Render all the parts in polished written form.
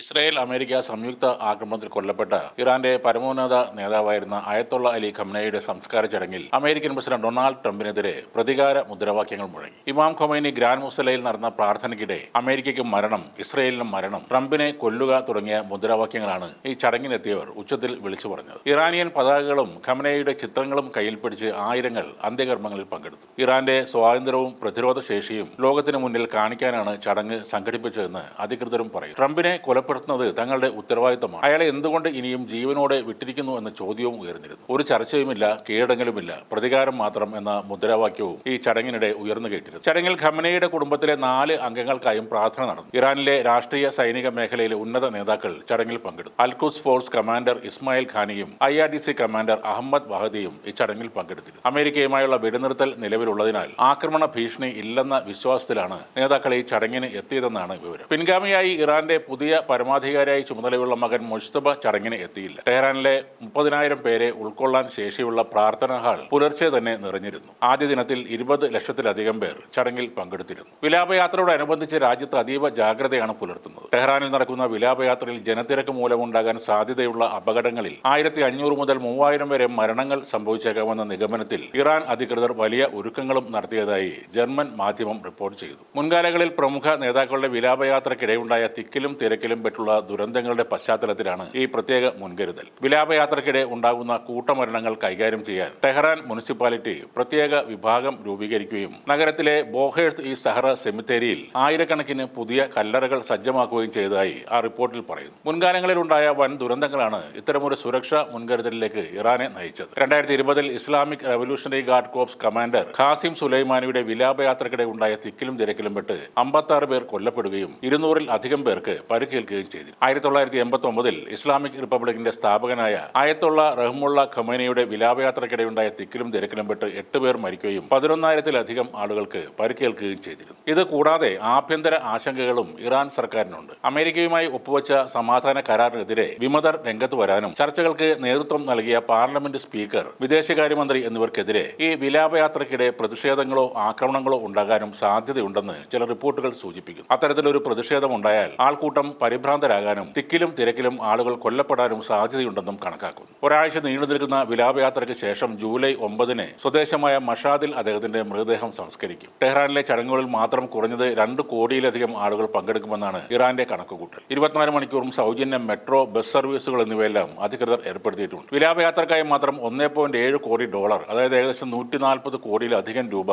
Israel America സംയുക്ത ആക്രമണത്തിൽ കൊല്ലപ്പെട്ട ഇറാന്റെ പരമോന്നത നേതാവായിരുന്ന അയത്തുള്ള അലി ഖംനയുടെ സംസ്കാര ചടങ്ങിൽ അമേരിക്കൻ പ്രസിഡന്റ് ഡൊണാൾഡ് ട്രംപിനെതിരെ പ്രതികാര മുദ്രാവാക്യങ്ങൾ മുഴങ്ങി. ഇമാം ഖൊമൈനി ഗ്രാൻഡ് മുസലയിൽ നടന്ന പ്രാർത്ഥനയ്ക്കിടെ അമേരിക്കയ്ക്കും മരണം, ഇസ്രായേലിനും മരണം, ട്രംപിനെ കൊല്ലുക തുടങ്ങിയ മുദ്രാവാക്യങ്ങളാണ് ഈ ചടങ്ങിനെത്തിയവർ ഉച്ചത്തിൽ വിളിച്ചു പറഞ്ഞത്. ഇറാനിയൻ പതാകകളും ഖംനയുടെ ചിത്രങ്ങളും കയ്യിൽ പിടിച്ച് ആയിരങ്ങൾ അന്ത്യകർമ്മങ്ങളിൽ പങ്കെടുത്തു. ഇറാന്റെ സ്വാതന്ത്ര്യവും പ്രതിരോധ ശേഷിയും ലോകത്തിന് മുന്നിൽ കാണിക്കാനാണ് ചടങ്ങ് സംഘടിപ്പിച്ചതെന്ന് അധികൃതരും പറയും. ട്രംപിനെ കൊലപ്പെടുത്തുന്നത് തങ്ങളുടെ ഉത്തരവാദിത്തമാണ്. അയാളെ എന്തുകൊണ്ട് ഇനിയും ജീവനോടെ വിട്ടിരിക്കുന്നു എന്ന ചോദ്യവും ഉയർന്നിരുന്നു. ഒരു ചർച്ചയുമില്ല, കീഴടങ്ങലുമില്ല, പ്രതികാരം മാത്രം എന്ന മുദ്രാവാക്യവും ഈ ചടങ്ങിനിടെ ഉയർന്നു കേട്ടിരുന്നു. ചടങ്ങിൽ ഖംനയുടെ കുടുംബത്തിലെ 4 അംഗങ്ങൾക്കായും പ്രാർത്ഥന നടന്നു. ഇറാനിലെ രാഷ്ട്രീയ സൈനിക മേഖലയിലെ ഉന്നത നേതാക്കൾ ചടങ്ങിൽ പങ്കെടുത്തു. അൽഖുസ് ഫോഴ്സ് കമാൻഡർ ഇസ്മായിൽ ഖാനിയും IRGC കമാൻഡർ അഹമ്മദ് വഹദിയും ഈ ചടങ്ങിൽ പങ്കെടുത്തിരുന്നു. അമേരിക്കയുമായുള്ള വെടിനിർത്തൽ നിലവിലുള്ളതിനാൽ ആക്രമണ ഭീഷണി ഇല്ലെന്ന വിശ്വാസത്തിലാണ് നേതാക്കൾ ഈ ചടങ്ങിന് എത്തിയതെന്നാണ് വിവരം. പിൻഗാമിയായി ഇറാന്റെ പുതിയ പരമാധികാരിയായി ചുമതലയുള്ള മകൻ മുജ്തബ ചടങ്ങിന് എത്തിയില്ല. ടെഹ്റാനിലെ 30,000 പേരെ ഉൾക്കൊള്ളാൻ ശേഷിയുള്ള പ്രാർത്ഥനാ ഹാൾ പുലർച്ചെ തന്നെ നിറഞ്ഞിരുന്നു. ആദ്യ ദിനത്തിൽ 20 ലക്ഷത്തിലധികം പേർ ചടങ്ങിൽ പങ്കെടുത്തിരുന്നു. വിലാപയാത്രയോടനുബന്ധിച്ച് രാജ്യത്ത് അതീവ ജാഗ്രതയാണ് പുലർത്തുന്നത്. ടെഹ്റാനിൽ നടക്കുന്ന വിലാപയാത്രയിൽ ജനത്തിരക്ക് മൂലമുണ്ടാകാൻ സാധ്യതയുള്ള അപകടങ്ങളിൽ 1500 മുതൽ 3000 വരെ മരണങ്ങൾ സംഭവിച്ചേക്കാമെന്ന നിഗമനത്തിൽ ഇറാൻ അധികൃതർ വലിയ ഒരുക്കങ്ങളും നടത്തിയതായി ജർമ്മൻ മാധ്യമം റിപ്പോർട്ട് ചെയ്തു. മുൻകാലങ്ങളിൽ പ്രമുഖ നേതാക്കളുടെ വിലാപയാത്രക്കിടെയുണ്ടായ തിക്കിലും തിരക്കിലും പെട്ടുള്ള ദുരന്തങ്ങളുടെ പശ്ചാത്തലത്തിലാണ് ഈ പ്രത്യേക മുൻകരുതൽ. വിലാപയാത്രക്കിടെ ഉണ്ടാകുന്ന കൂട്ടമരണങ്ങൾ കൈകാര്യം ചെയ്യാൻ ടെഹ്റാൻ മുനിസിപ്പാലിറ്റി പ്രത്യേക വിഭാഗം രൂപീകരിക്കുകയും നഗരത്തിലെ ബോഹേഴ്സ് ഈ സഹറ സെമിത്തേരിയിൽ ആയിരക്കണക്കിന് പുതിയ കല്ലറകൾ സജ്ജമാക്കുകയും ചെയ്തതായി ആ റിപ്പോർട്ടിൽ പറയുന്നു. മുൻകാലങ്ങളിലുണ്ടായ വൻ ദുരന്തങ്ങളാണ് ഇത്തരമൊരു സുരക്ഷാ മുൻകരുതലിലേക്ക് ഇറാനെ നയിച്ചത്. 2020 Islamic revolutionary guard corps commander Qasim സുലൈമാനിയുടെ വിലാപയാത്രക്കിടെ ഉണ്ടായ തിക്കിലും തിരക്കിലും പെട്ട് 56 പേർ കൊല്ലപ്പെടുകയും 200-ൽ അധികം പേർക്ക് പരിക്കേൽക്കുകയും ചെയ്തു. 1989 ഇസ്ലാമിക് റിപ്പബ്ലിക്കിന്റെ സ്ഥാപകനായ അയത്തുള്ള റഹ്മുള്ള ഖമേനിയുടെ വിലാപയാത്രക്കിടെയുണ്ടായ തിക്കിലും തിരക്കിലും പെട്ട് 8 പേർ മരിക്കുകയും 11,000-ലധികം ആളുകൾക്ക് പരിക്കേൽക്കുകയും ചെയ്തിരുന്നു. ഇത് കൂടാതെ ആഭ്യന്തര ആശങ്കകളും ഇറാൻ സർക്കാരിനുണ്ട്. അമേരിക്കയുമായി ഒപ്പുവെച്ച സമാധാന കരാറിനെതിരെ വിമതർ രംഗത്ത് വരാനും ചർച്ചകൾക്ക് നേതൃത്വം നൽകിയ പാർലമെന്റ് സ്പീക്കർ, വിദേശകാര്യമന്ത്രി എന്നിവർക്കെതിരെ ഈ വിലാപയാത്രക്കിടെ പ്രതിഷേധങ്ങളോ ആക്രമണങ്ങളോ ഉണ്ടാകാനും സാധ്യതയുണ്ടെന്ന് ചില റിപ്പോർട്ടുകൾ സൂചിപ്പിക്കുന്നു. അത്തരത്തിലൊരു പ്രതിഷേധമുണ്ടായാൽ ആൾക്കൂട്ടം പരിഭ്രാന്തരാകാനും തിക്കിലും തിരക്കിലും ആളുകൾ കൊല്ലപ്പെടാനും സാധ്യതയുണ്ടെന്നും കണക്കാക്കുന്നു. ഒരാഴ്ച നീണ്ടു നിൽക്കുന്ന വിലാപയാത്രയ്ക്ക് ശേഷം ജൂലൈ 9-ന് സ്വദേശമായ മഷാദിൽ അദ്ദേഹത്തിന്റെ മൃതദേഹം സംസ്കരിക്കും. ടെഹ്റാനിലെ ചടങ്ങുകളിൽ മാത്രം കുറഞ്ഞത് 2 കോടിയിലധികം ആളുകൾ പങ്കെടുക്കുമെന്നാണ് ഇറാന്റെ കണക്കുകൂട്ടൽ. 24 മണിക്കൂറും സൗജന്യ മെട്രോ, ബസ് സർവീസുകൾ എന്നിവയെല്ലാം അധികൃതർ ഏർപ്പെടുത്തിയിട്ടുണ്ട്. വിലാപയാത്രക്കായി മാത്രം $1.7 കോടി, അതായത് ഏകദേശം 140 കോടിയിലധികം രൂപ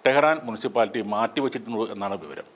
ടെഹ്റാൻ മുനിസിപ്പാലിറ്റി മാറ്റിവെച്ചിട്ടുണ്ട് എന്നാണ് വിവരം.